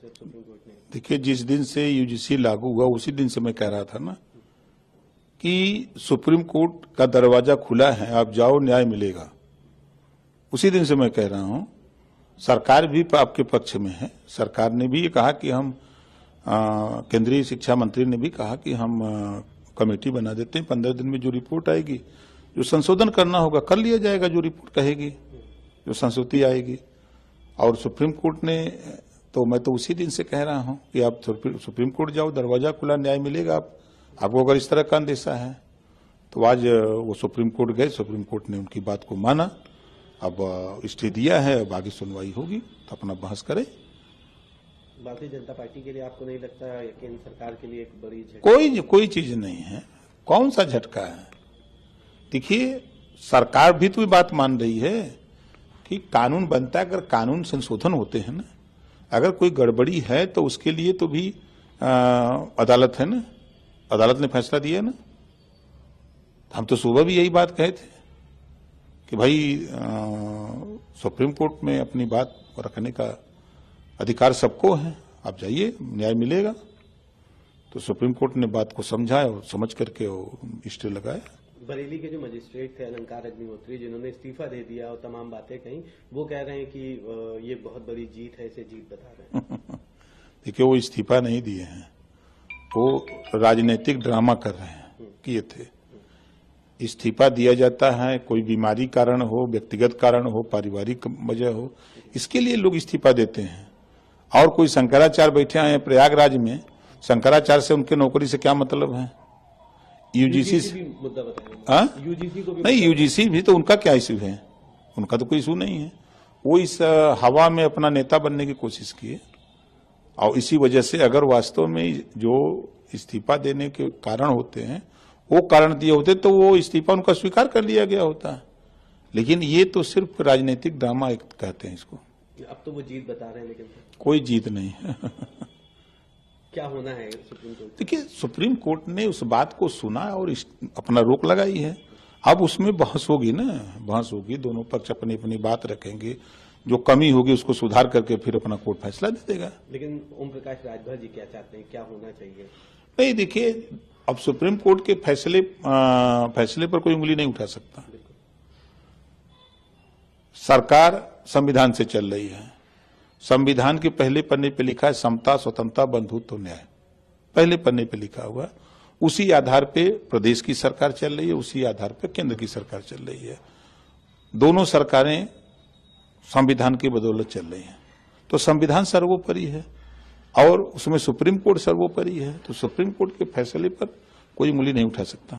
सिर्फ supreme court ने? देखिए, जिस दिन से यूजीसी लागू हुआ उसी दिन से मैं कह रहा था ना कि सुप्रीम कोर्ट का दरवाजा खुला है, आप जाओ, न्याय मिलेगा। उसी दिन से मैं कह रहा हूं, सरकार भी आपके पक्ष में है। सरकार ने भी ये कहा कि हम केंद्रीय शिक्षा मंत्री ने भी कहा कि हम कमेटी बना देते हैं, 15 दिन में जो रिपोर्ट आएगी, जो संशोधन करना होगा कर लिया जाएगा, जो रिपोर्ट कहेगी, जो संस्तुति आएगी। और सुप्रीम कोर्ट ने तो मैं तो उसी दिन से कह रहा हूं कि आप सुप्रीम कोर्ट जाओ, दरवाजा खुला, न्याय मिलेगा। आपको अगर इस तरह का अंदेशा है तो आज वो सुप्रीम कोर्ट गए, सुप्रीम कोर्ट ने उनकी बात को माना, अब स्टे दिया है, अब आगे सुनवाई होगी तो अपना बहस करें। भारतीय जनता पार्टी के लिए आपको नहीं लगता केंद्र सरकार के लिए एक बड़ी झटका? कोई चीज नहीं है। कौन सा झटका है? देखिए, सरकार भी तो बात मान रही है कि कानून बनता है, अगर कानून संशोधन होते हैं ना, अगर कोई गड़बड़ी है तो उसके लिए तो भी अदालत है ना, अदालत ने फैसला दिया है ना। हम तो सुबह भी यही बात कहे थे कि भाई सुप्रीम कोर्ट में अपनी बात रखने का अधिकार सबको है, आप जाइए, न्याय मिलेगा। तो सुप्रीम कोर्ट ने बात को समझा और समझ करके वो स्टे लगाया। बरेली के जो मजिस्ट्रेट थे अलंकार अग्निहोत्री, जिन्होंने इस्तीफा दे दिया और तमाम बातें कही, वो कह रहे हैं कि ये बहुत बड़ी जीत है, इसे जीत बता रहे हैं। देखिए, वो इस्तीफा नहीं दिए हैं, वो राजनीतिक ड्रामा कर रहे हैं, किए थे। इस्तीफा दिया जाता है कोई बीमारी कारण हो, व्यक्तिगत कारण हो, पारिवारिक वजह हो, इसके लिए लोग इस्तीफा देते हैं। और कोई शंकराचार्य बैठे हैं प्रयागराज में, शंकराचार्य से उनके नौकरी से क्या मतलब है? यूजीसी से मुद्दा बताएंगे? यूजीसी को भी नहीं, यूजीसी भी तो उनका क्या इशू है? उनका तो कोई इशू नहीं है। वो इस हवा में अपना नेता बनने की कोशिश किए और इसी वजह से अगर वास्तव में जो इस्तीफा देने के कारण होते हैं वो कारण दिए होते तो वो इस्तीफा उनका स्वीकार कर लिया गया होता। लेकिन ये तो सिर्फ राजनीतिक ड्रामा कहते हैं इसको। अब तो वो जीत बता रहे हैं, लेकिन कोई जीत नहीं है। क्या होना है सुप्रीम कोर्ट? देखिए, सुप्रीम कोर्ट ने उस बात को सुना और अपना रोक लगाई है। अब उसमें बहस होगी ना, बहस होगी, दोनों पक्ष अपनी अपनी बात रखेंगे, जो कमी होगी उसको सुधार करके फिर अपना कोर्ट फैसला दे देगा। लेकिन ओम प्रकाश राजभर जी क्या चाहते हैं, क्या होना चाहिए? नहीं, देखिए, अब सुप्रीम कोर्ट के फैसले पर कोई उंगली नहीं उठा सकता। सरकार संविधान से चल रही है। संविधान के पहले पन्ने पे लिखा है समता, स्वतंत्रता, बंधुत्व, न्याय, पहले पन्ने पे लिखा हुआ। उसी आधार पे प्रदेश की सरकार चल रही है, उसी आधार पे केंद्र की सरकार चल रही है। दोनों सरकारें संविधान की बदौलत चल रही हैं। तो संविधान सर्वोपरि है और उसमें सुप्रीम कोर्ट सर्वोपरि है। तो सुप्रीम कोर्ट के फैसले पर कोई उंगली नहीं उठा सकता।